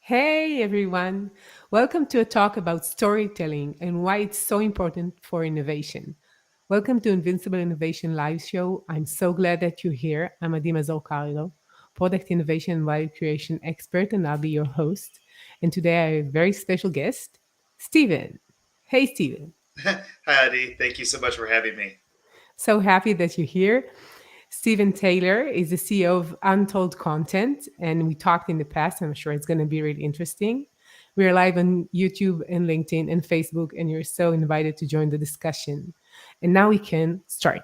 Hey everyone, welcome to a talk about storytelling and why it's so important for innovation. Welcome to Invincible Innovation Live Show. I'm so glad that you're here. I'm Mazor, Kario, product innovation and value creation expert, and I'll be your host. And today I have a very special guest, Steven. Hey Steven, Hi, Adi. Thank you so much for having me. so happy that you're here. Stephen Taylor is the CEO of Untold Content, and we talked in the past. I'm sure it's going to be really interesting. We're live on YouTube and LinkedIn and Facebook, and you're so invited to join the discussion. And now we can start.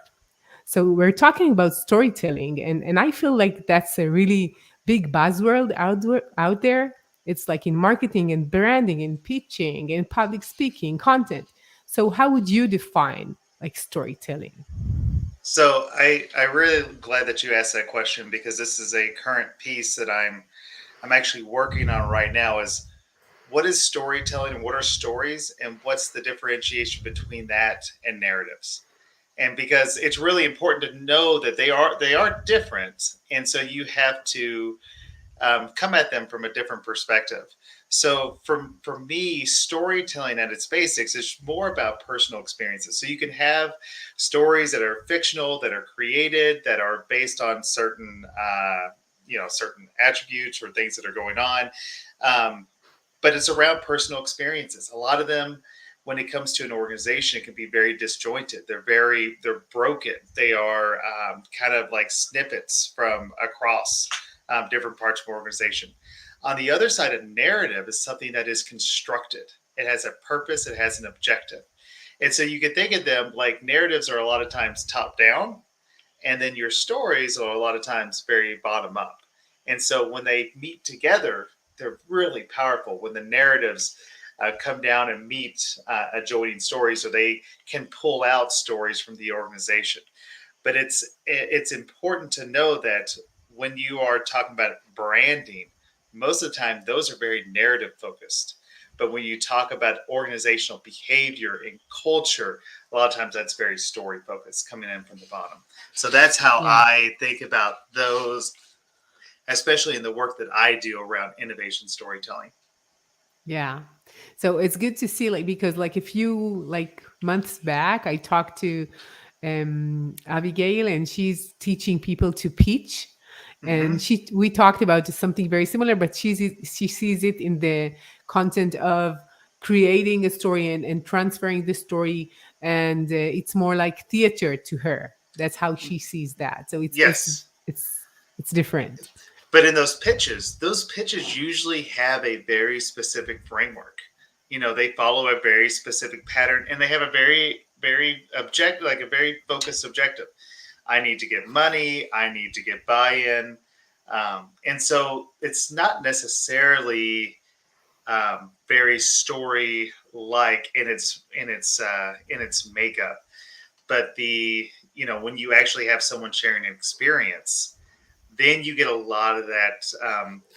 So we're talking about storytelling, and I feel like that's a really big buzzword out there. It's like in marketing and branding and pitching and public speaking, content. So how would you define like storytelling? So I really glad that you asked that question because this is a current piece that I'm actually working on right now. Is what is storytelling and what are stories and what's the differentiation between that and narratives? And because it's really important to know that they are different, and so you have to come at them from a different perspective. So for me, storytelling at its basics is more about personal experiences. So you can have stories that are fictional, that are created, that are based on certain attributes or things that are going on. Um, but it's around personal experiences. A lot of them, when it comes to an organization, it can be very disjointed. They're broken. They are kind of like snippets from across different parts of an organization. On the other side, a narrative is something that is constructed. It has a purpose. It has an objective. And so you can think of them like narratives are a lot of times top down, and then your stories are a lot of times very bottom up. And so when they meet together, they're really powerful. When the narratives come down and meet adjoining stories, so they can pull out stories from the organization. But it's important to know that when you are talking about branding, most of the time those are very narrative focused. But when you talk about organizational behavior and culture, a lot of times that's very story focused coming in from the bottom. So that's how Yeah. I think about those, especially in the work that I do around innovation storytelling. Yeah. So it's good to see like because like a few like months back I talked to Abigail and she's teaching people to pitch and Mm-hmm. we talked about something very similar but she sees it in the content of creating a story and transferring the story and it's more like theater to her. That's how she sees that. So Yes. it's different. But in those pitches usually have a very specific framework. They follow a very specific pattern and they have a very objective, like a very focused objective. I need to get money, I need to get buy in. And so it's not necessarily very story like in its makeup, but when you actually have someone sharing an experience, then you get a lot of that.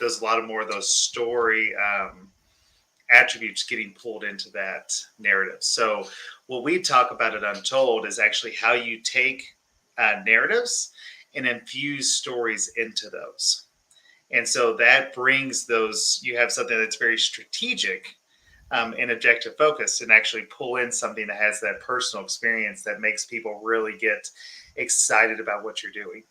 There's a lot of more of those story attributes getting pulled into that narrative. So, what we talk about at Untold is actually how you take narratives and infuse stories into those. And so that brings those, you have something that's very strategic and objective focused, and actually pull in something that has that personal experience that makes people really get excited about what you're doing.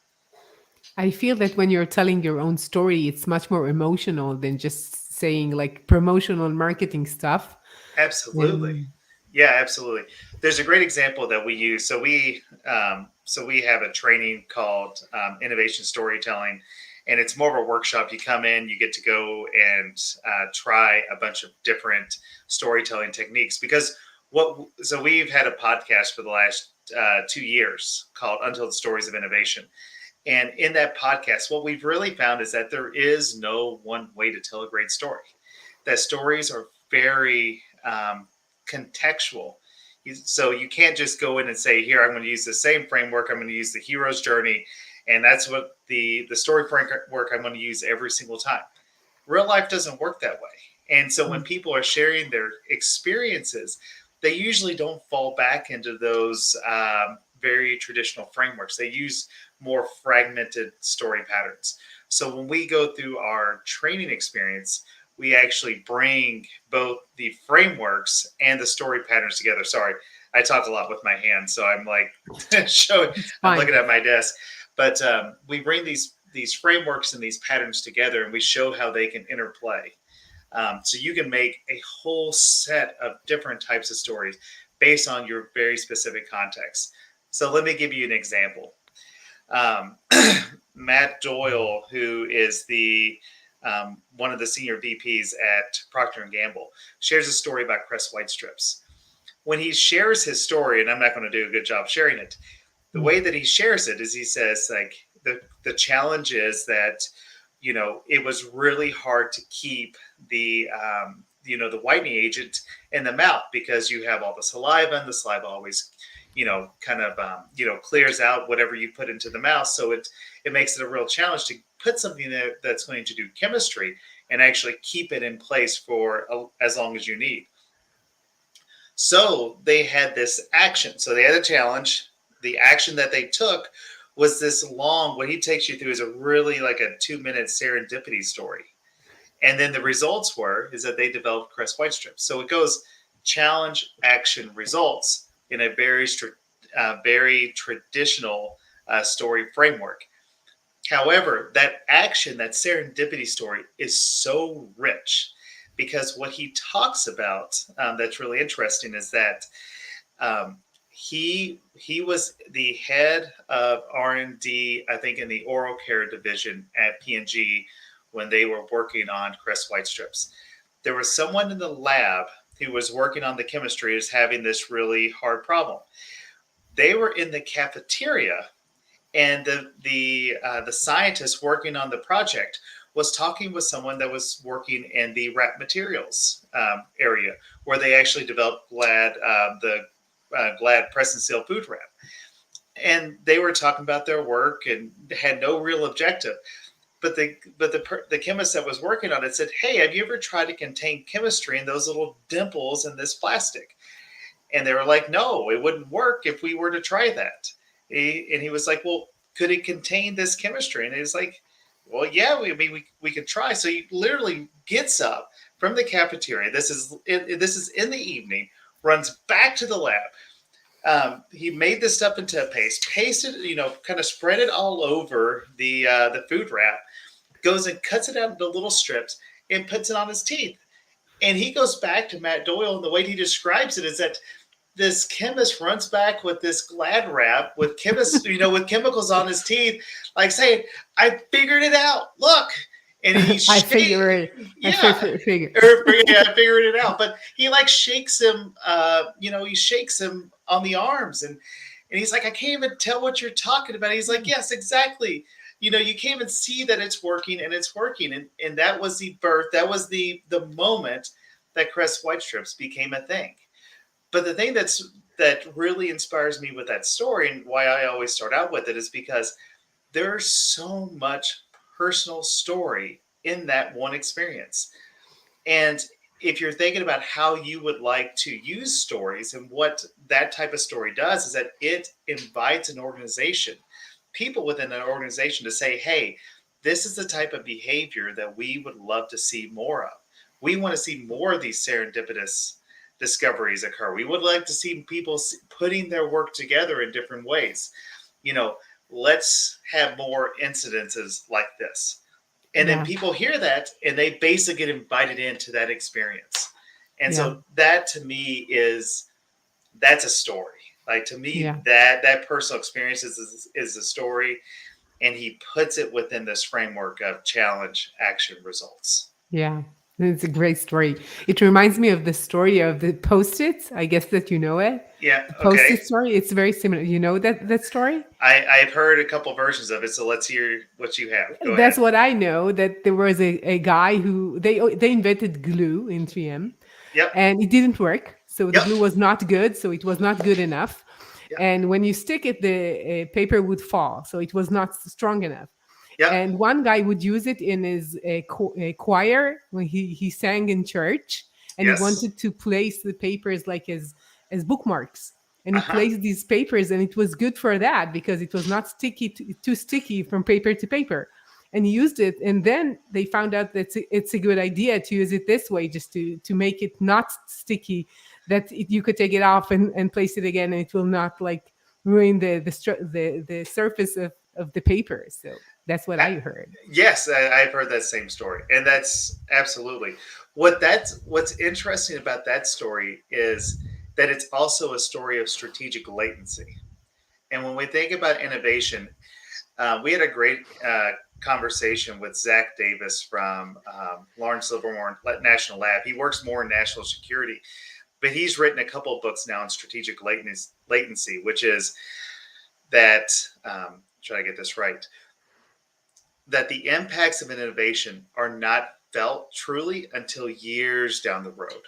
I feel that when you're telling your own story, it's much more emotional than just saying like promotional marketing stuff. Absolutely. And Yeah, absolutely. There's a great example that we use. So we have a training called innovation storytelling, and it's more of a workshop. You come in, you get to go and try a bunch of different storytelling techniques. Because we've had a podcast for the last 2 years called Untold Stories of Innovation, and in that podcast, what we've really found is that there is no one way to tell a great story. That stories are very contextual. So you can't just go in and say, "Here, I'm going to use the same framework. I'm going to use the hero's journey, and that's what the story framework I'm going to use every single time." Real life doesn't work that way. And so when people are sharing their experiences, they usually don't fall back into those very traditional frameworks. They use more fragmented story patterns. So when we go through our training experience, we actually bring both the frameworks and the story patterns together. Sorry, I talked a lot with my hands, so I'm like showing. It's I'm fine. looking at my desk, but we bring these frameworks and these patterns together, and we show how they can interplay. So you can make a whole set of different types of stories based on your very specific context. So let me give you an example. Um, Matt Doyle, who is the one of the senior VPs at Procter and Gamble, shares a story about crest white strips. When he shares his story, and I'm not going to do a good job sharing it, the Mm. way that he shares it is he says like the challenge is that it was really hard to keep the whitening agent in the mouth because you have all the saliva, and the saliva always kind of clears out whatever you put into the mouth, so it makes it a real challenge to put something there that's going to do chemistry and actually keep it in place for as long as you need. So they had this action. So they had a challenge. The action that they took was this long, what he takes you through is a really like a 2 minute serendipity story. And then the results were is that they developed crest white strips. So it goes challenge, action, results in a very traditional story framework. However, that action, that serendipity story is so rich because what he talks about that's really interesting is that um, he was the head of R&D, I think, in the oral care division at P&G when they were working on crest white strips. There was someone in the lab who was working on the chemistry is having this really hard problem. They were in the cafeteria, and the scientist working on the project was talking with someone that was working in the wrap materials area, where they actually developed Glad press and seal food wrap. And they were talking about their work and had no real objective. But the chemist that was working on it said, "Hey, have you ever tried to contain chemistry in those little dimples in this plastic?" And they were like, "No, it wouldn't work if we were to try that." And he was like, "Well, could it contain this chemistry?" And he was like, "Well, yeah, we could try." So he literally gets up from the cafeteria. This is in the evening. Runs back to the lab. He made this stuff into a paste, pasted, kind of spread it all over the food wrap. Goes and cuts it out into little strips and puts it on his teeth. And he goes back to Matt Doyle, and the way he describes it is that this chemist runs back with this Glad wrap with with chemicals on his teeth, like saying, "I figured it out. Look." And he I figure it. I yeah, figure. yeah, I figured it out. But he like shakes him, he shakes him on the arms, and he's like, "I can't even tell what you're talking about." He's like, "Yes, exactly. You can't even see that it's working, and it's working." And that was the birth. That was the moment that crest white strips became a thing. But the thing that really inspires me with that story and why I always start out with it is because there's so much personal story in that one experience. And if you're thinking about how you would like to use stories and what that type of story does is that it invites an organization, people within an organization to say, "Hey, this is the type of behavior that we would love to see more of. We want to see more of these serendipitous discoveries occur. We would like to see people putting their work together in different ways. You know, let's have more incidences like this." And then Yeah, people hear that and they basically get invited into that experience. And yeah, so that to me that's a story. Like to me, yeah, that personal experience is a story, and he puts it within this framework of challenge, action, results. yeah. It's a great story. It reminds me of the story of the post-its. I guess that you know it. Yeah. The Okay. post-it story. It's very similar. You know that story? I've heard a couple versions of it, so let's hear what you have. Go That's ahead. what I know. That there was a guy who they invented glue in 3M, Yep. and it didn't work. So the Yep. glue was not good. So it was not good enough. Yep. And when you stick it, the paper would fall. So it was not strong enough. Yep. And one guy would use it in his choir when he sang in church, and he Yes. wanted to place the papers like as bookmarks. And Uh he huh. placed these papers, and it was good for that because it was not sticky too sticky from paper to paper. and used it, and then they found out that it's a good idea to use it this way, just to make it not sticky, that you could take it off and place it again, and it will not like ruin the surface of the paper. So that's what Uh, I heard. yes, I've heard that same story, and that's absolutely what's interesting about that story is that it's also a story of strategic latency. And when we think about innovation, we had a great conversation with Zach Davis from Lawrence Livermore National Lab. He works more in national security, but he's written a couple of books now on strategic latency, which is that, try to get this right, that the impacts of an innovation are not felt truly until years down the road.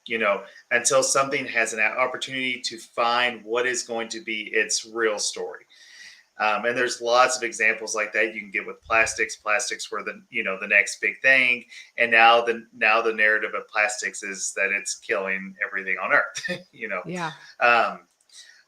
You know, until something has an opportunity to find what is going to be its real story. And there's lots of examples like that you can get with plastics. Plastics were the next big thing, and now the narrative of plastics is that it's killing everything on Earth. Yeah. Um,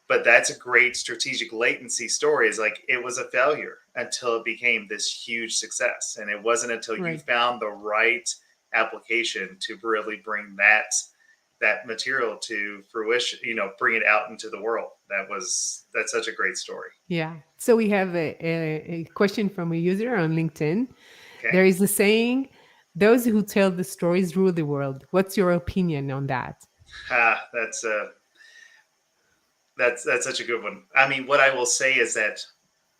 but that's a great strategic latency story. Is like it was a failure until it became this huge success, and it wasn't until you Right. found the right application to really bring that material to fruition, bring it out into the world. That's such a great story. Yeah. So we have a question from a user on LinkedIn. Okay. There is a saying, those who tell the stories rule the world. What's your opinion on that? That's such a good one. I mean, what I will say is that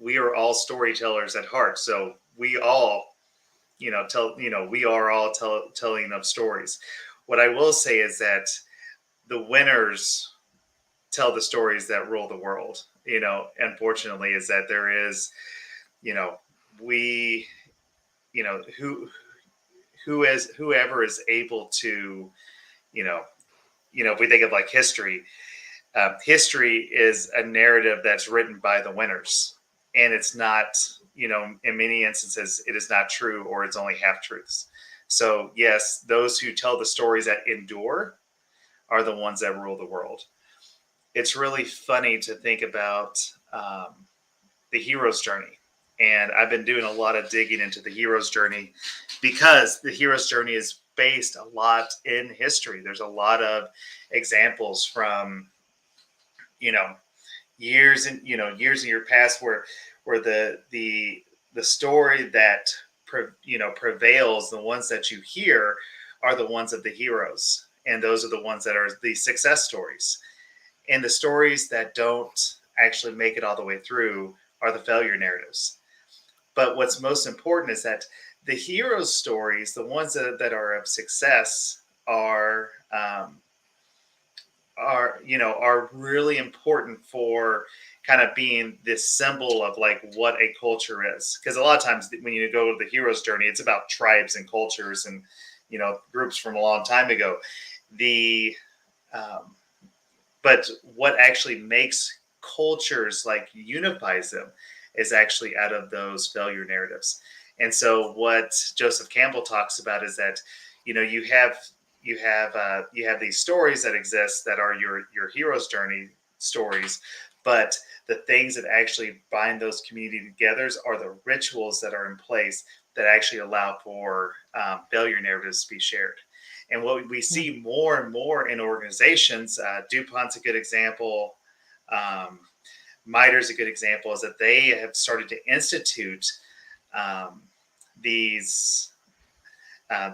we are all storytellers at heart. So we all, we are all telling of stories. What I will say is that the winners tell the stories that rule the world. Unfortunately, is that there is, you know, we, whoever is able to, you know, if we think of like history, history is a narrative that's written by the winners, and it's not, in many instances, it is not true, or it's only half truths. So yes, those who tell the stories that endure are the ones that rule the world. It's really funny to think about the hero's journey. And I've been doing a lot of digging into the hero's journey because the hero's journey is based a lot in history. There's a lot of examples from, you know, years in your past where the story that prevails, the ones that you hear are the ones of the heroes, and those are the ones that are the success stories. And the stories that don't actually make it all the way through are the failure narratives. But what's most important is that the heroes' stories, the ones that are of success, are really important for kind of being this symbol of like what a culture is. Because a lot of times when you go to the hero's journey, it's about tribes and cultures and groups from a long time ago. The But what actually makes cultures, like, unifies them, is actually out of those failure narratives. And so what Joseph Campbell talks about is that you have these stories that exist that are your hero's journey stories, but the things that actually bind those community together are the rituals that are in place that actually allow for failure narratives to be shared. And what we Yeah. see more and more in organizations, DuPont's a good example, um, MITRE's a good example, is that they have started to institute um, these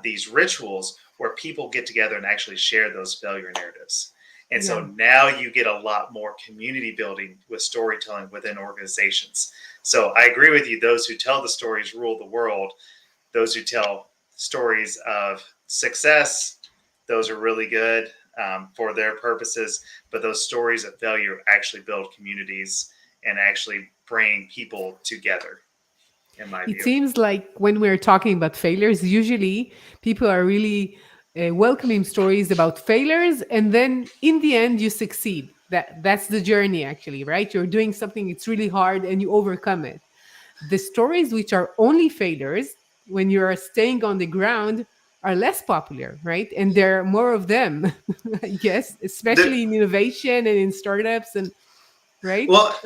these rituals where people get together and actually share those failure narratives. And so Yeah. now you get a lot more community building with storytelling within organizations. So I agree with you. Those who tell the stories rule the world. Those who tell stories of success, those are really good for their purposes. But those stories of failure actually build communities and actually bring people together, in my It view. seems like when we're talking about failures, usually people are really welcoming stories about failures, and then in the end, you succeed. That's the journey, actually, right? You're doing something, it's really hard, and you overcome it. The stories which are only failures, when you are staying on the ground, are less popular, right? And there are more of them, I guess, The, especially in innovation and in startups, and right? well,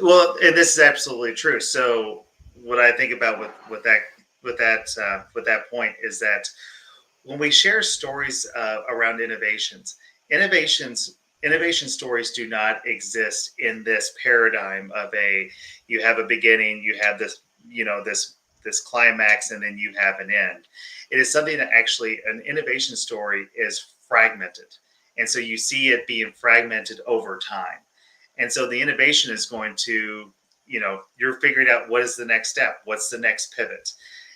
and this is absolutely true. So what I think about with that with that point is that when we share stories around innovations innovation stories do not exist in this paradigm of a you have a beginning, you have this, this climax, and then you have an end. It is something that actually an innovation story is fragmented, and so you see it being fragmented over time. And so the innovation is going to, you're figuring out what is the next step, what's the next pivot.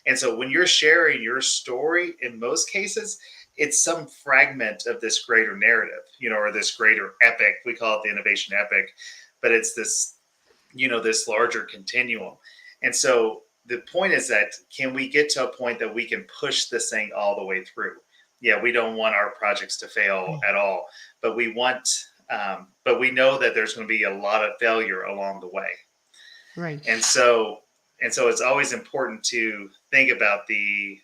And so when you're sharing your story, in most cases, it's some fragment of this greater narrative, or this greater epic. We call it the innovation epic, but it's this, this larger continuum. And so the point is that, can we get to a point that we can push this thing all the way through? Yeah, we don't want our projects to fail Right. at all, but but we know that there's going to be a lot of failure along the way. Right. And so, it's always important to think about the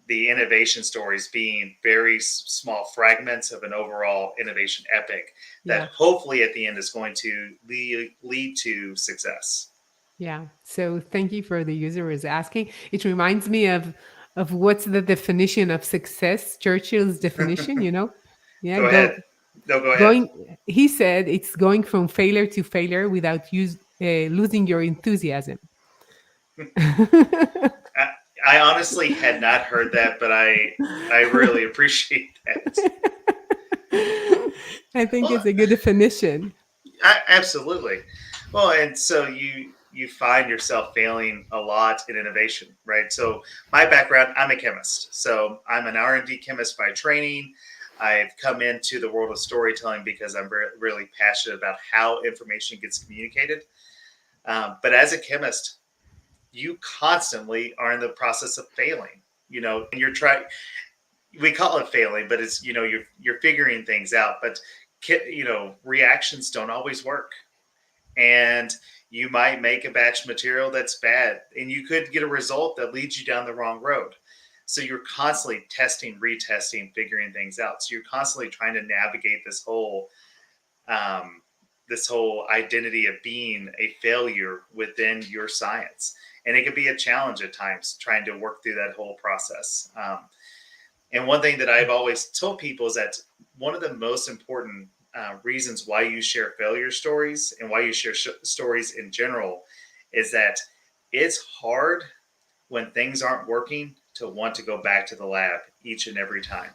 innovation stories being very small fragments of an overall innovation epic that Yeah. hopefully at the end is going to lead to success. Yeah. So thank you for the user is asking. It reminds me of what's the definition of success, Churchill's definition, you know? Yeah, Go ahead. No, go ahead. going he said it's going from failure to failure without losing your enthusiasm. I, I honestly had not heard that, but I really appreciate that. I think Well, it's a good definition. absolutely. Well, and so you find yourself failing a lot in innovation, right? So my background, I'm a chemist, so I'm an R&D chemist by training. I've come into the world of storytelling because I'm really passionate about how information gets communicated. But as a chemist, you constantly are in the process of failing. And you're trying. We call it failing, but it's, you're figuring things out. But reactions don't always work, and you might make a batch material that's bad, and you could get a result that leads you down the wrong road. So you're constantly testing, retesting, figuring things out. So you're constantly trying to navigate um, this whole identity of being a failure within your science, and it can be a challenge at times trying to work through that whole process. And one thing that I've always told people is that one of the most important reasons why you share failure stories and why you share stories in general is that it's hard when things aren't working to want to go back to the lab each and every time,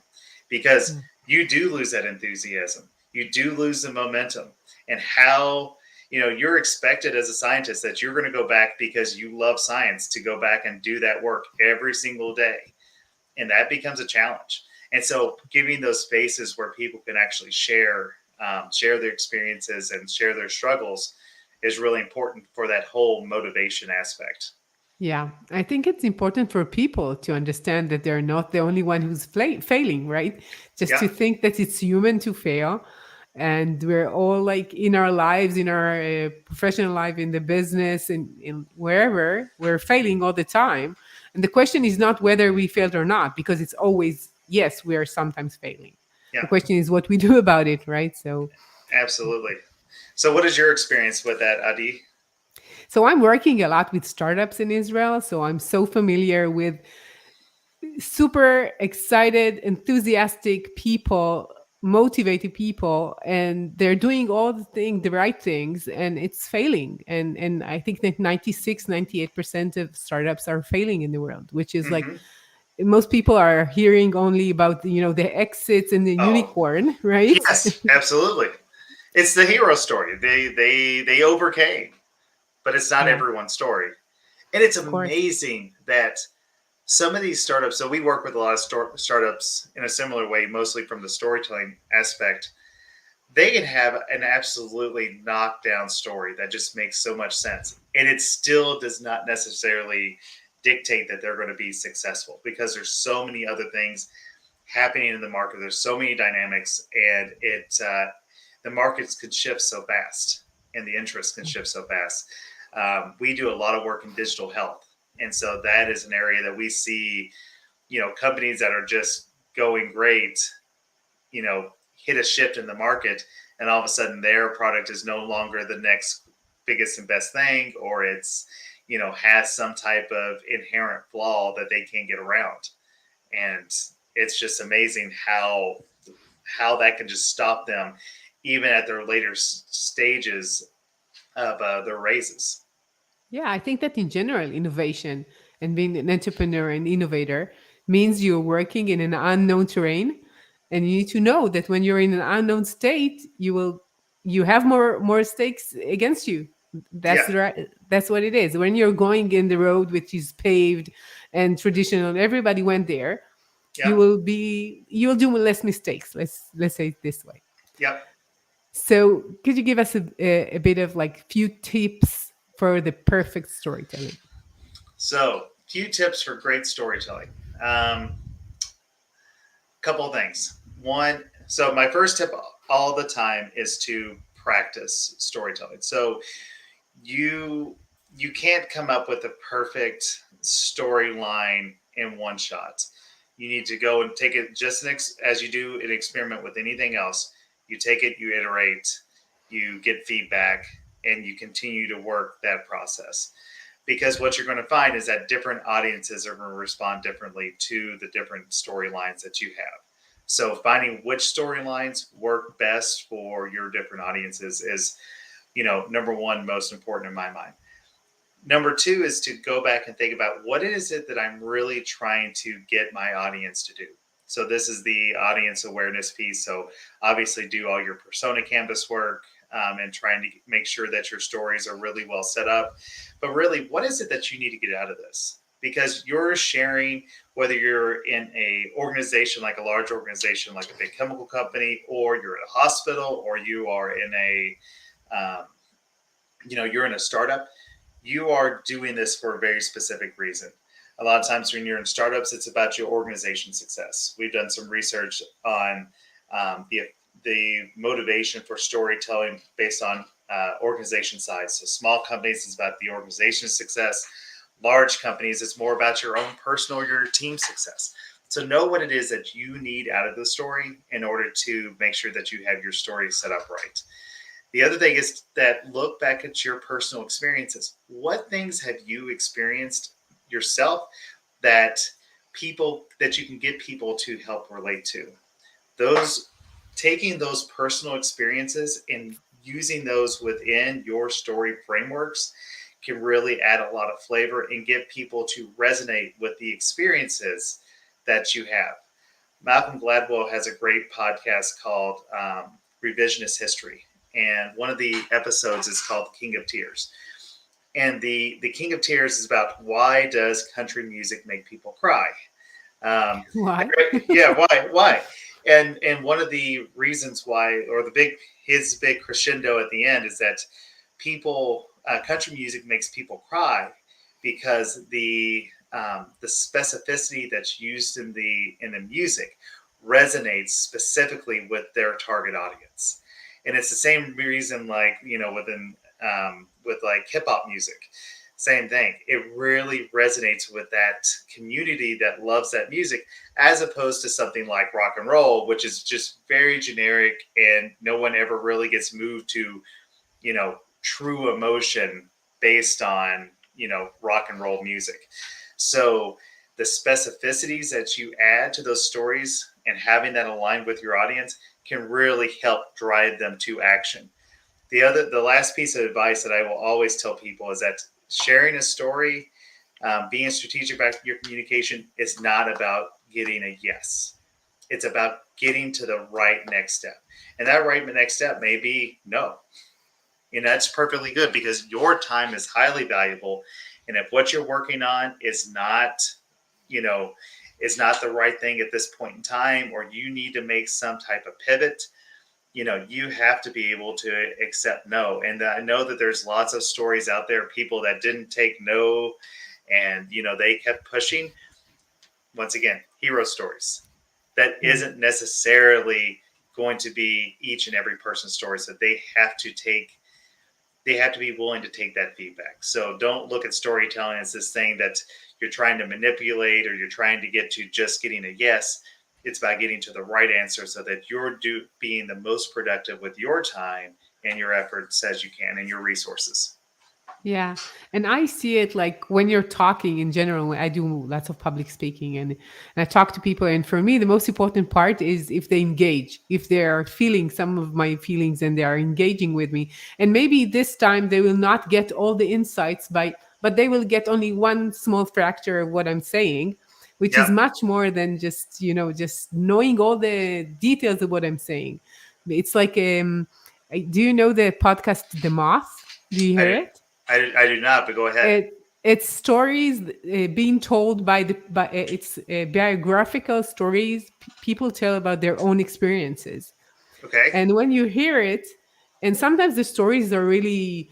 because Yeah. you do lose that enthusiasm, you do lose the momentum, and how, you're expected as a scientist that you're going to go back because you love science to go back and do that work every single day, and that becomes a challenge. And so giving those spaces where people can actually share their experiences and share their struggles is really important for that whole motivation aspect. Yeah, I think it's important for people to understand that they're not the only one who's failing, right? Just Yeah, to think that it's human to fail. And we're all like in our lives, in our professional life, in the business, in wherever, we're failing all the time. And the question is not whether we failed or not, because it's always, yes, we are sometimes failing. The yeah, question is what we do about it, right? absolutely. So what is your experience with that, Adi? So I'm working a lot with startups in Israel. So I'm so familiar with super excited, enthusiastic people, motivated people, and they're doing all the right things, and it's failing. And I think that 96, 98% of startups are failing in the world, which is like Mm-hmm. most people are hearing only about the exits and the Oh, unicorn, right? yes, absolutely. It's the hero story. They overcame, but it's not Yeah, everyone's story. And it's of course. amazing that some of these startups. So we work with a lot of startups in a similar way, mostly from the storytelling aspect. They can have an absolutely knockdown story that just makes so much sense, and it still does not necessarily dictate that they're going to be successful, because there's so many other things happening in the market. There's so many dynamics, and the markets can shift so fast, and the interest can shift so fast. We do a lot of work in digital health, and so that is an area that we see, companies that are just going great, hit a shift in the market, and all of a sudden their product is no longer the next biggest and best thing, or it's, has some type of inherent flaw that they can't get around. And it's just amazing how that can just stop them even at their later stages of their raises. Yeah, I think that in general, innovation and being an entrepreneur and innovator means you're working in an unknown terrain, and you need to know that when you're in an unknown state, you have more stakes against you. That's Yeah, right. That's what it is. When you're going in the road which is paved and traditional, everybody went there. yep, You will do less mistakes. Let's say it this way. yep. So, could you give us a bit of like few tips for the perfect storytelling? So, few tips for great storytelling. Couple of things. One, so my first tip all the time is to practice storytelling. So you you can't come up with a perfect storyline in one shot. You need to go and take it just as you do an experiment with anything else. You take it, you iterate, you get feedback, and you continue to work that process. Because what you're going to find is that different audiences are going to respond differently to the different storylines that you have. So finding which storylines work best for your different audiences is, number one, most important in my mind. Number two is to go back and think about what is it that I'm really trying to get my audience to do. So this is the audience awareness piece. So obviously do all your persona canvas work, and trying to make sure that your stories are really well set up. But really, what is it that you need to get out of this? Because you're sharing, whether you're in a organization like a large organization like a big chemical company, or you're at a hospital, or you are in um, you're in a startup, you are doing this for a very specific reason. A lot of times when you're in startups, it's about your organization success. We've done some research on the motivation for storytelling based on organization size. So small companies is about the organization success. Large companies, it's more about your own personal or your team success. So know what it is that you need out of the story in order to make sure that you have your story set up right. The other thing is that look back at your personal experiences. What things have you experienced yourself that you can get people to help relate to? Those Taking those personal experiences and using those within your story frameworks can really add a lot of flavor and get people to resonate with the experiences that you have. Malcolm Gladwell has a great podcast called Revisionist History, and one of the episodes is called "The King of Tears." And the King of Tears is about why does country music make people cry? Um, Why? yeah, why? And one of the reasons why, or his big crescendo at the end is that country music makes people cry because the specificity that's used in the music resonates specifically with their target audience. And it's the same reason, like with like hip hop music, same thing. It really resonates with that community that loves that music, as opposed to something like rock and roll, which is just very generic and no one ever really gets moved to true emotion based on rock and roll music. So the specificities that you add to those stories and having that aligned with your audience can really help drive them to action. The last piece of advice that I will always tell people is that sharing a story, being strategic about your communication, is not about getting a yes. It's about getting to the right next step, and that right next step may be no. And that's perfectly good because your time is highly valuable. And if what you're working on you know, is not the right thing at this point in time, or you need to make some type of pivot, you have to be able to accept no. And I know that there's lots of stories out there, people that didn't take no, and they kept pushing. Once again, hero stories. That Yeah. isn't necessarily going to be each and every person's story. So they have to be willing to take that feedback. So don't look at storytelling as this thing that you're trying to manipulate or you're trying to get to just getting a yes. It's about getting to the right answer so that you're being the most productive with your time and your efforts as you can and your resources. Yeah. And I see it like when you're talking in general, I do lots of public speaking and I talk to people. And for me, the most important part is if they engage, if they are feeling some of my feelings and they are engaging with me. And maybe this time they will not get all the insights but they will get only one small fracture of what I'm saying, which is Yep, much more than just, just knowing all the details of what I'm saying. It's like, do you know the podcast, The Moth? Do you I hear do. it? I do not, but go ahead. It's stories being told by it's biographical stories people tell about their own experiences. Okay. And when you hear it, and sometimes the stories are really,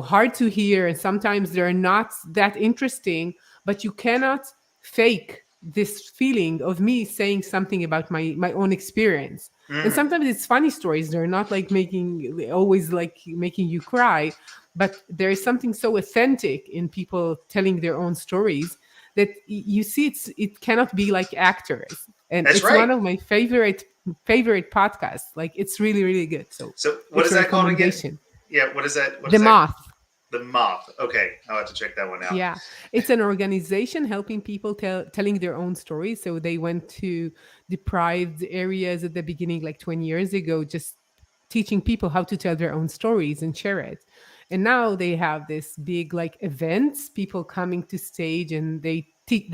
hard to hear, and sometimes they're not that interesting, but you cannot fake this feeling of me saying something about my own experience. And Mm, sometimes it's funny stories. They're not like making always like making you cry, but there is something so authentic in people telling their own stories that you see it cannot be like actors. And that's it's one right. of my favorite podcasts. Like it's really, really good. So So what it's is a that called again? recommendation. Yeah, what is that? What The is that? Moth. The moth. Okay, I'll have to check that one out. Yeah, it's an organization helping people telling their own stories. So they went to deprived areas at the beginning, like 20 years ago, just teaching people how to tell their own stories and share it. And now they have this big like events, people coming to stage and they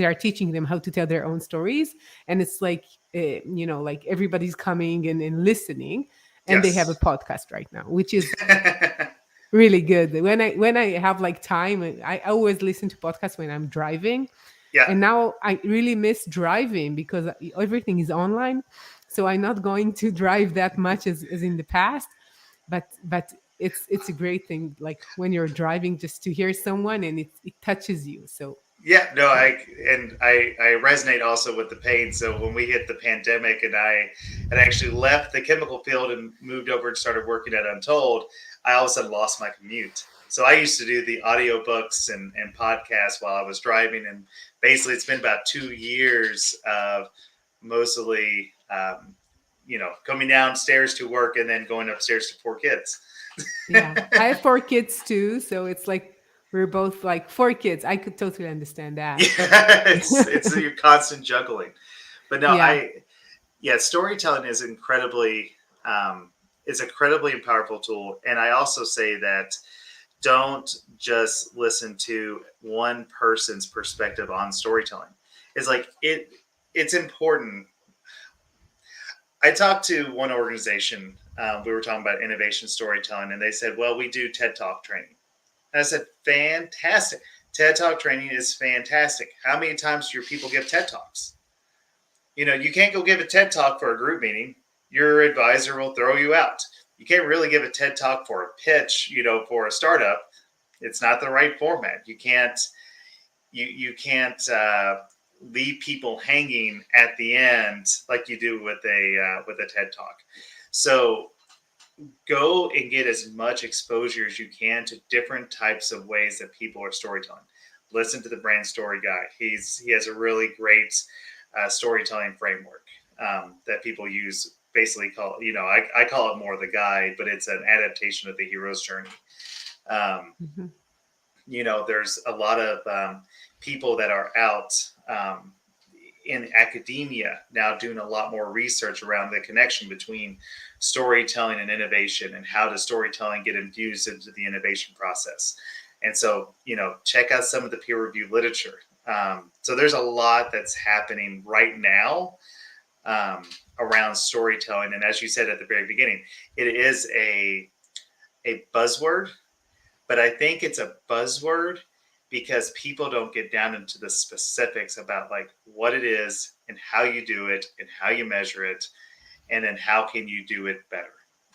are teaching them how to tell their own stories. And it's like like everybody's coming and listening. And they have a Yes. podcast right now, which is really good. When I have like time, I always listen to podcasts when I'm driving. Yeah. And now I really miss driving because everything is online, so I'm not going to drive that much as in the past. But it's a great thing, like when you're driving, just to hear someone and it touches you. So Yeah, no, yeah. I resonate also with the pain. So when we hit the pandemic and I had actually left the chemical field and moved over and started working at Untold, I all of a sudden lost my commute. So I used to do the audiobooks and podcasts while I was driving, and basically it's been about 2 years of mostly coming downstairs to work and then going upstairs to 4 kids. Yeah, I have 4 kids too, so it's like we're both like 4 kids. I could totally understand that. Yeah, it's your constant juggling. But no, Yeah. yeah, storytelling um, is incredibly powerful tool. And I also say that don't just listen to one person's perspective on storytelling. It's like it's important. I talked to one organization. We were talking about innovation storytelling, and they said, "Well, we do TED Talk training." And I said, "Fantastic! TED Talk training is fantastic. How many times do your people give TED Talks? You can't go give a TED Talk for a group meeting. Your advisor will throw you out. You can't really give a TED Talk for a pitch, for a startup. It's not the right format. You can't leave people hanging at the end like you do with a TED Talk. So go and get as much exposure as you can to different types of ways that people are storytelling. Listen to the brand story guy. He has a really great storytelling framework that people use. Basically, I call it more the guide, but it's an adaptation of the hero's journey. Um, Mhm. there's a lot of people that are out in academia now doing a lot more research around the connection between storytelling and innovation and how does storytelling get infused into the innovation process. And so, check out some of the peer reviewed literature. So there's a lot that's happening right now around storytelling. And as you said at the very beginning, it is a buzzword, but I think it's a buzzword because people don't get down into the specifics about like what it is and how you do it and how you measure it and then how can you do it better.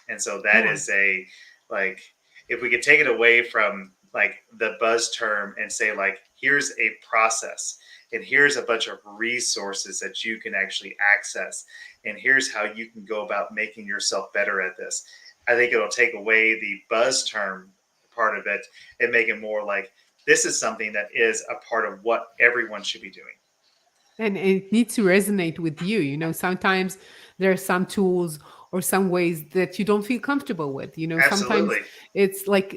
And so that Yeah. is like if we could take it away from like the buzz term and say like here's a process and here's a bunch of resources that you can actually access and here's how you can go about making yourself better at this. I think it'll take away the buzz term part of it and make it more like this is something that is a part of what everyone should be doing. And it needs to resonate with you. Sometimes there are some tools or some ways that you don't feel comfortable with. Sometimes Absolutely. it's like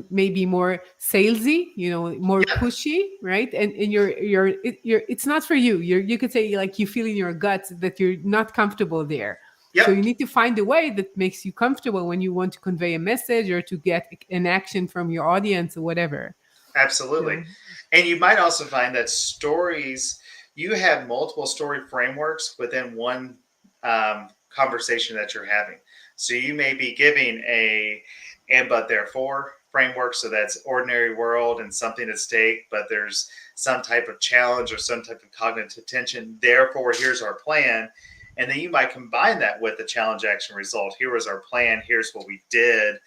maybe more salesy, more Yep. pushy, right? And it's not for you. You could say, like, you feel in your gut that you're not comfortable there. So you Yep. need to find a way that makes you comfortable when you want to convey a message or to get an action from your audience or whatever. Absolutely. So And you might also find that stories, you have multiple story frameworks within one conversation that you're having. So you may be giving a and but therefore framework. So that's ordinary world and something at stake, but there's some type of challenge or some type of cognitive tension. Therefore, here's our plan. And then you might combine that with the challenge action result. Here was our plan. Here's what we did.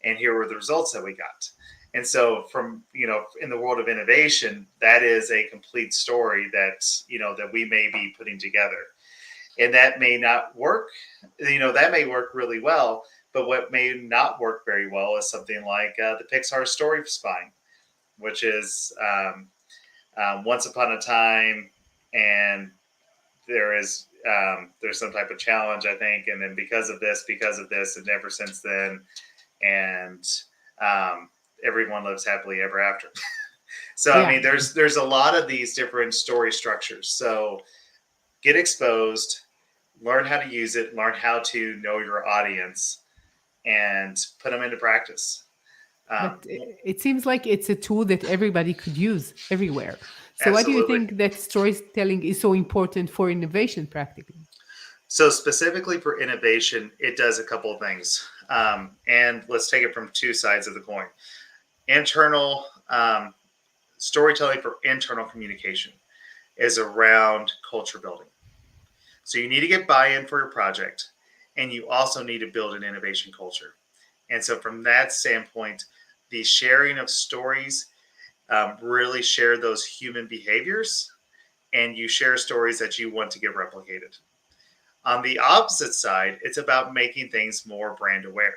And here were the results that we got. And so from, in the world of innovation, that is a complete story that we may be putting together. And that may not work, that may work really well, but what may not work very well is something like the Pixar story spine, which is once upon a time, and there's some type of challenge, I think, and then because of this, and ever since then, and um, everyone lives happily ever after. So I yeah. mean, there's a lot of these different story structures. So get exposed, learn how to use it, learn how to know your audience, and put them into practice. But Um, it seems like it's a tool that everybody could use everywhere. So why do you Absolutely. think that storytelling is so important for innovation practically? So specifically for innovation, it does a couple of things, and let's take it from two sides of the coin. Internal storytelling for internal communication is around culture building. So you need to get buy-in for your project, and you also need to build an innovation culture. And so from that standpoint, the sharing of stories really share those human behaviors, and you share stories that you want to get replicated. On the opposite side, it's about making things more brand aware.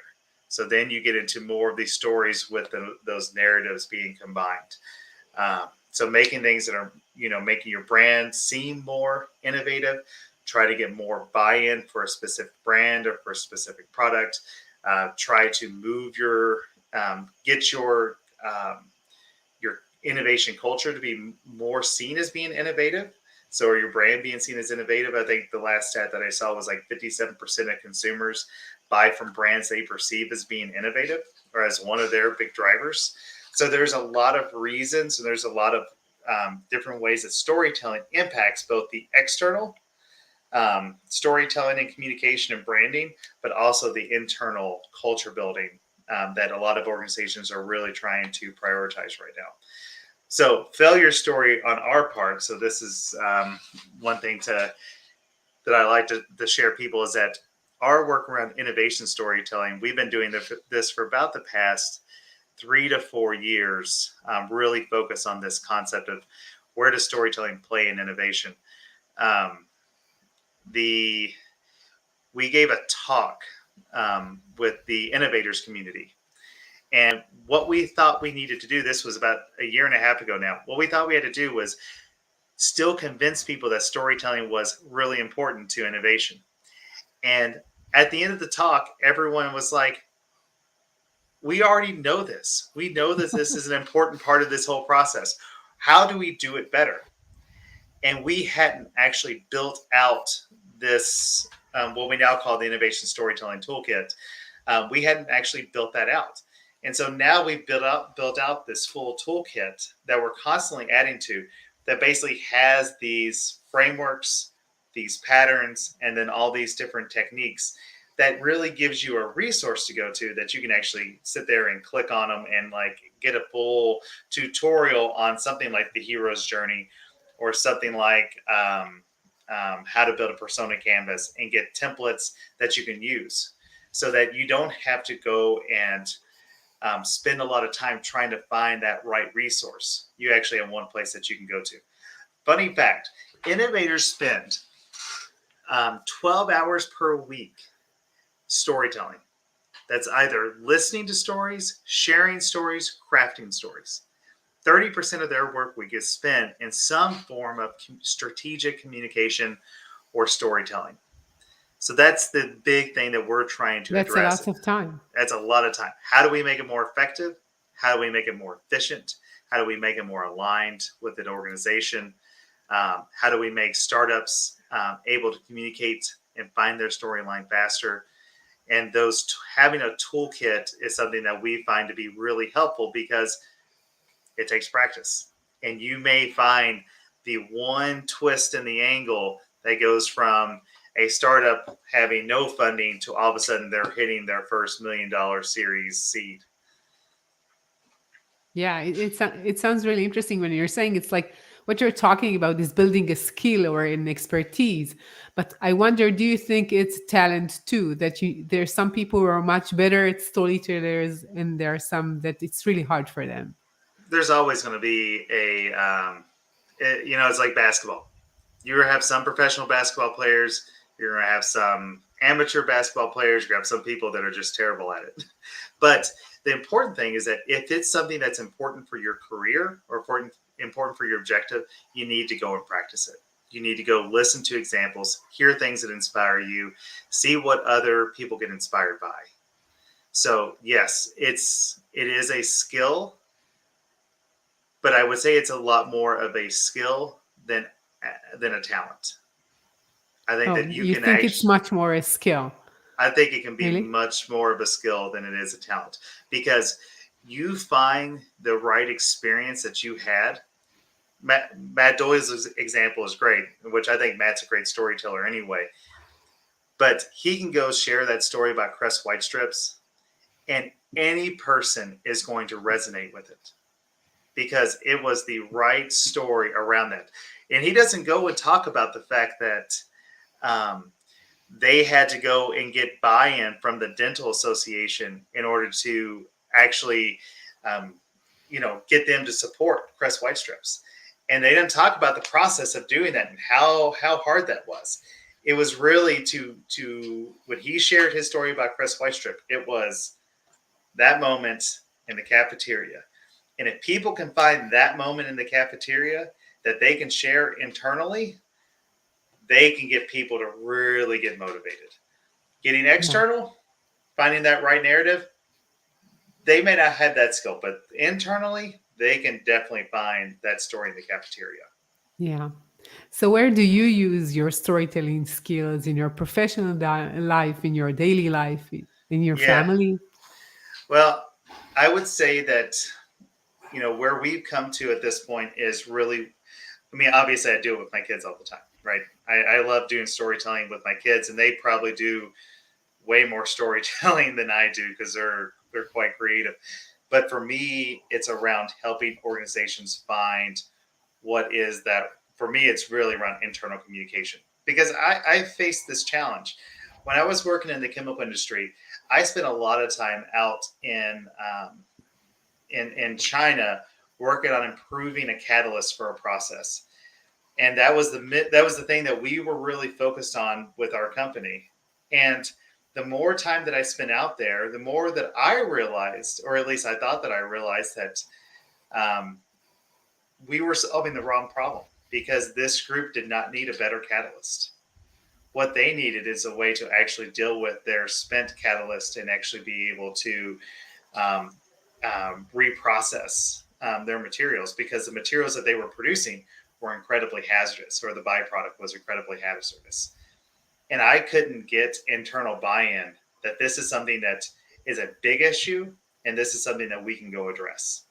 So then you get into more of these stories with those narratives being combined. So making things that are, making your brand seem more innovative, try to get more buy-in for a specific brand or for a specific product. Try to move get your innovation culture to be more seen as being innovative. So, are your brand being seen as innovative? I think the last stat that I saw was like 57% of consumers buy from brands they perceive as being innovative or as one of their big drivers. So, there's a lot of reasons, and there's a lot of different ways that storytelling impacts both the external storytelling and communication and branding, but also the internal culture building that a lot of organizations are really trying to prioritize right now. So failure story on our part. So this is one thing that I like to share people is that our work around innovation storytelling, we've been doing this for about the past 3 to 4 years, really focus on this concept of where does storytelling play in innovation. Um, the We gave a talk with the innovators community, and what we thought we needed to do, this was about a year and a half ago now, what we thought we had to do was still convince people that storytelling was really important to innovation. And at the end of the talk, everyone was like, we already know this. We know that this is an important part of this whole process. How do we do it better? And we hadn't actually built out this, what we now call the Innovation Storytelling Toolkit. We hadn't actually built that out. And so now we've built out this full toolkit that we're constantly adding to, that basically has these frameworks, these patterns, and then all these different techniques that really gives you a resource to go to that you can actually sit there and click on them and like get a full tutorial on something like the hero's journey or something like how to build a persona canvas and get templates that you can use so that you don't have to go and spend a lot of time trying to find that right resource. You actually have one place that you can go to. Funny fact, innovators spend 12 hours per week storytelling. That's either listening to stories, sharing stories, crafting stories. 30% of their work week is spent in some form of strategic communication or storytelling. So that's the big thing that we're trying to That's a address. lot of time. That's a lot of time. How do we make it more effective? How do we make it more efficient? How do we make it more aligned with an organization? How do we make startups able to communicate and find their storyline faster? And having a toolkit is something that we find to be really helpful because it takes practice. And you may find the one twist in the angle that goes from a startup having no funding to all of a sudden they're hitting their first $1 million series seed. Yeah, it sounds really interesting when you're saying it's like what you're talking about is building a skill or an expertise. But I wonder, do you think it's talent too? That there's some people who are much better at storytellers, and there are some that it's really hard for them. There's always going to be it's like basketball. You're going to have some professional basketball players. You're going to have some amateur basketball players. You're going to have some people that are just terrible at it. But the important thing is that if it's something that's important for your career or important for your objective, you need to go and practice it. You need to go listen to examples, hear things that inspire you, see what other people get inspired by. So yes, it is a skill, but I would say it's a lot more of a skill than a talent. I think Oh, that you you can think it's actually, much more a skill? I think it can be Really? much more of a skill than it is a talent because you find the right experience that you had. Matt Doyle's example is great, which I think Matt's a great storyteller anyway. But he can go share that story about Crest White Strips, and any person is going to resonate with it because it was the right story around that. And he doesn't go and talk about the fact that um, they had to go and get buy-in from the dental association in order to actually, um, get them to support Crest White Strips. And they didn't talk about the process of doing that and how hard that was. It was really to when he shared his story about Crest White Strip, it was that moment in the cafeteria. And if people can find that moment in the cafeteria that they can share internally, they can get people to really get motivated. Getting Yeah. external, finding that right narrative, they may not have that skill, but internally, they can definitely find that story in the cafeteria. Yeah. So, where do you use your storytelling skills in your professional life, in your daily life, in your Yeah. family? Well, I would say that, where we've come to at this point is really, I mean, obviously, I do it with my kids all the time, right? I love doing storytelling with my kids, and they probably do way more storytelling than I do because they're quite creative. But for me, it's around helping organizations find what is that. For me, it's really around internal communication because I faced this challenge when I was working in the chemical industry. I spent a lot of time out in China working on improving a catalyst for a process, and that was the thing that we were really focused on with our company. And the more time that I spent out there, the more that I realized, or at least I thought that I realized, that um, we were solving the wrong problem because this group did not need a better catalyst. What they needed is a way to actually deal with their spent catalyst and actually be able to um, reprocess their materials because the materials that they were producing were incredibly hazardous, or the byproduct was incredibly hazardous. And I couldn't get internal buy-in that this is something that is a big issue and this is something that we can go address.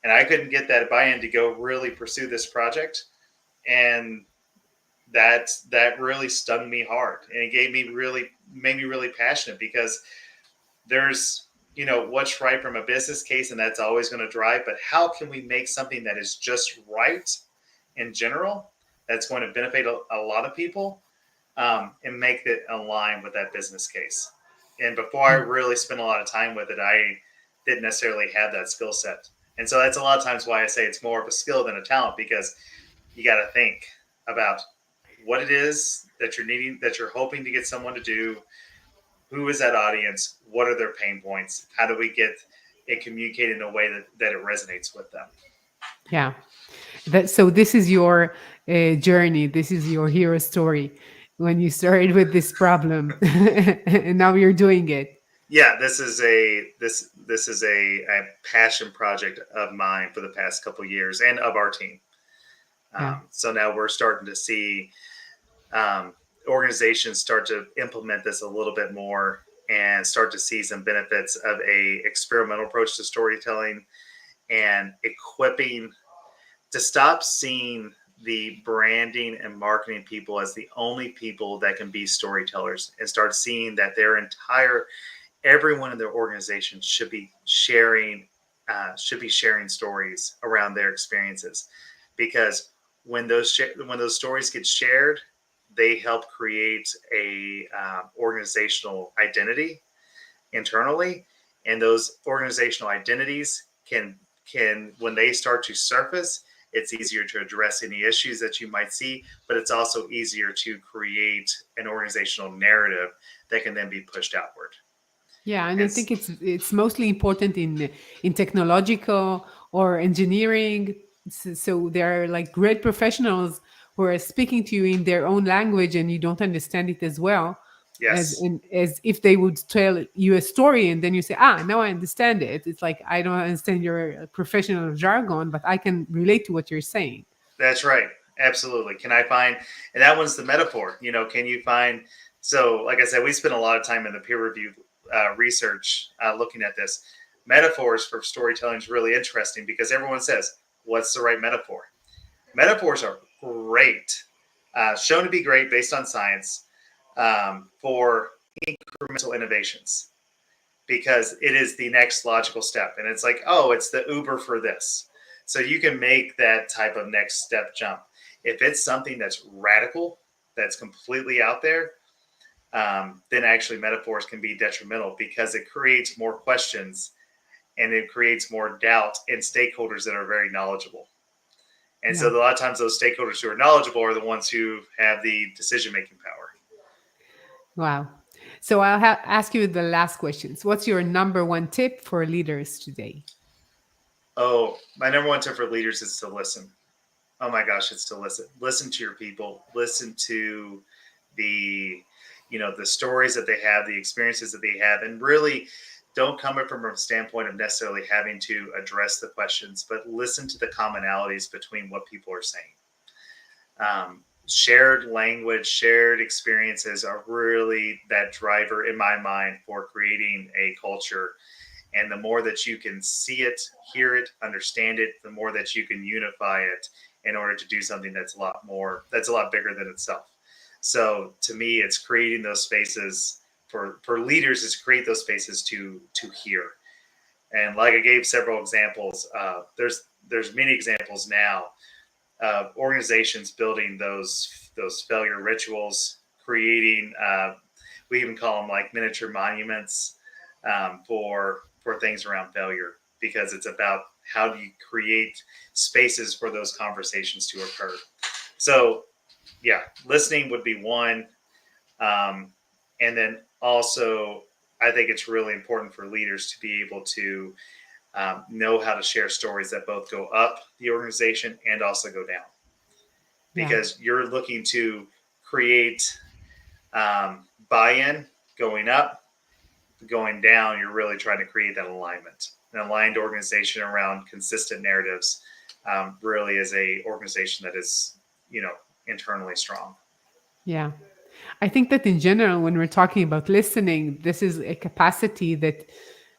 And I couldn't get that buy-in to go really pursue this project, and that really stung me hard, and it made me really passionate because there's what's right from a business case, and that's always going to drive, but how can we make something that is just right in general that's going to benefit a lot of people, and make it align with that business case. And before I Yeah. really spent a lot of time with it, I didn't necessarily have that skill set. And so that's a lot of times why I say it's more of a skill than a talent, because you got to think about what it is that you're needing, that you're hoping to get someone to do. Who is that audience? What are their pain points? How do we get it communicated in a way that it resonates with them? Yeah. So this is your journey. This is your hero story. when you started with this problem, and now you're doing it. Yeah, this is a passion project of mine for the past couple of years and of our team. Yeah. So now we're starting to see um, organizations start to implement this a little bit more and start to see some benefits of a experimental approach to storytelling and equipping to stop seeing the branding and marketing people as the only people that can be storytellers and start seeing that their entire everyone in their organization should be sharing stories around their experiences because when those stories get shared, they help create a organizational identity internally, and those organizational identities can when they start to surface, it's easier to address any issues that you might see, but it's also easier to create an organizational narrative that can then be pushed outward. Yeah, and I And think it's mostly important in technological or engineering. So there are like great professionals who are speaking to you in their own language, and you don't understand it as well yes, as if they would tell you a story, and then you say, "Ah, now I understand it." It's like I don't understand your professional jargon, but I can relate to what you're saying. that's right. Absolutely. Can I find, and that one's the metaphor, can you find, so like I said, we spent a lot of time in the peer review research looking at this. Metaphors for storytelling is really interesting because everyone says, what's the right metaphor? Metaphors are great, shown to be great based on science for incremental innovations because it is the next logical step. And it's like, oh, it's the Uber for this. So you can make that type of next step jump. If it's something that's radical, that's completely out there, then actually metaphors can be detrimental because it creates more questions and it creates more doubt in stakeholders that are very knowledgeable. And so Yeah. a lot of times those stakeholders who are knowledgeable are the ones who have the decision making power. Wow. So I'll ask you the last questions. What's your number one tip for leaders today? Oh, my number one tip for leaders is to listen. Oh my gosh, it's to listen. Listen to your people. Listen to the the stories that they have, the experiences that they have, and really don't come from a standpoint of necessarily having to address the questions, but listen to the commonalities between what people are saying. Shared language, shared experiences are really that driver in my mind for creating a culture. And the more that you can see it, hear it, understand it, the more that you can unify it in order to do something that's a lot bigger than itself. So to me, it's creating those spaces for leaders is create those spaces to hear. And like I gave several examples, there's many examples now of organizations building those failure rituals, creating we even call them like miniature monuments for things around failure because it's about how do you create spaces for those conversations to occur. So yeah, listening would be one, um, and then also I think it's really important for leaders to be able to know how to share stories that both go up the organization and also go down Yeah. because you're looking to create buy-in going up, going down. You're really trying to create that alignment. An aligned organization around consistent narratives really is a organization that is internally strong. Yeah. I think that in general, when we're talking about listening, this is a capacity that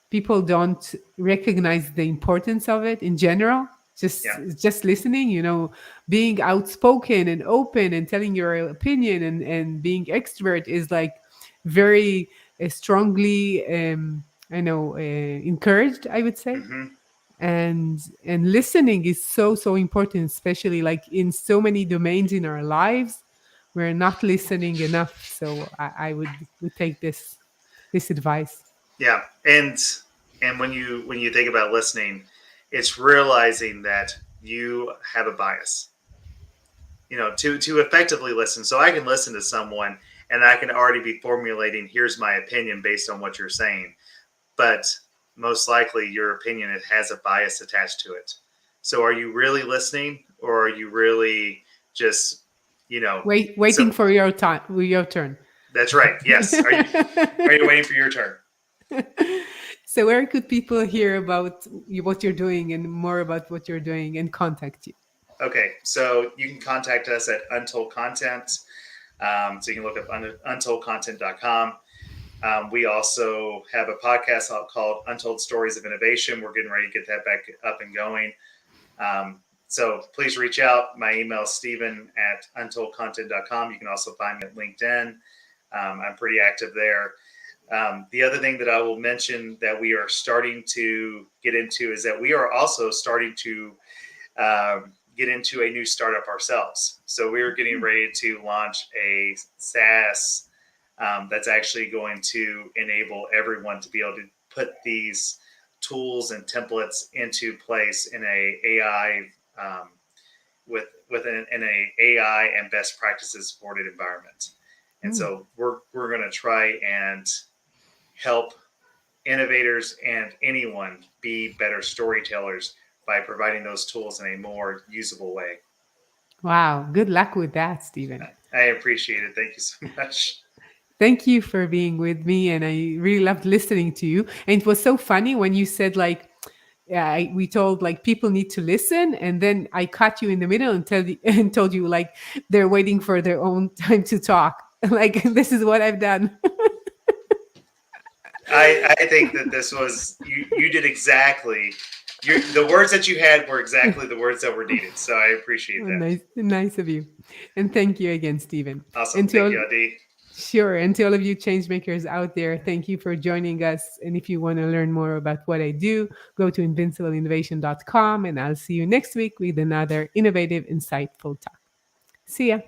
people don't recognize the importance of it in general. Yeah. Just listening, being outspoken and open and telling your opinion and being extrovert is like very strongly, I know, encouraged, I would say. Mm-hmm. And listening is so important, especially like in so many domains in our lives we're not listening enough. So I would take this advice. Yeah. And when you think about listening, it's realizing that you have a bias. To effectively listen. So I can listen to someone and I can already be formulating here's my opinion based on what you're saying. But most likely your opinion it has a bias attached to it. So are you really listening or are you really just You know, Waiting so for your time, your turn. that's right. Yes. Are you waiting for your turn? So where could people hear about what you're doing and more about what you're doing and contact you? Okay, so you can contact us at Untold Content. So you can look up untoldcontent.com. We also have a podcast called Untold Stories of Innovation. We're getting ready to get that back up and going. So please reach out. My email is steven@untoldcontent.com. You can also find me at LinkedIn. I'm pretty active there. The other thing that I will mention that we are starting to get into is that we are also starting to get into a new startup ourselves. So we're getting ready to launch a SaaS that's actually going to enable everyone to be able to put these tools and templates into place in a AI in a AI and best practices supported environment. And Hmm. so we're going to try and help innovators and anyone be better storytellers by providing those tools in a more usable way. Wow. Good luck with that, Stephen. I appreciate it. Thank you so much. Thank you for being with me. And I really loved listening to you. And it was so funny when you said, like, yeah, we told like people need to listen, and then I caught you in the middle and and told you like they're waiting for their own time to talk. Like this is what I've done. I think that this was you did exactly the words that you had were exactly the words that were needed. So I appreciate Oh, that. nice of you, and thank you again, Stephen. Awesome. And to Thank all, you, Adi. sure, and to all of you change makers out there, thank you for joining us. And if you want to learn more about what I do, go to invincibleinnovation.com, and I'll see you next week with another innovative, insightful talk. See ya.